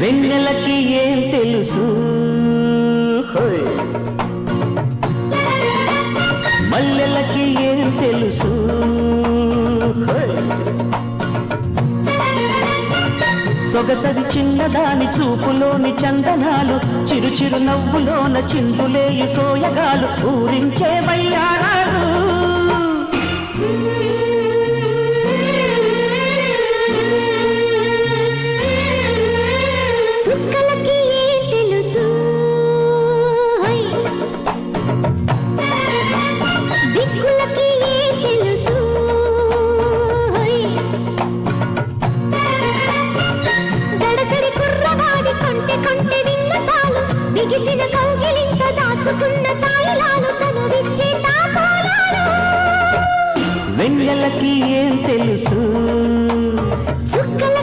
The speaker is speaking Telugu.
వెన్నెలకి ఏం తెలుసు మల్లెలకి ఏం తెలుసు సొగసరి చిన్నదాని చూపులోని చందనాలు చిరు చిరు నవ్వులోన చిందులేయు సోయగాలు ఊరించే వయ్యారాలు చుక్కలకి ఏం తెలుసు దిక్కులకి ఏం తెలుసు గడసరి కుర్రవాడి కొంటె కొంటె విన్నపాలు బిగిసిన కౌగిలింత దాచుకున్న తాయిలాలు తను విచ్చే తాపాలాలు వెన్నెలకి ఏం తెలుసు చుక్కల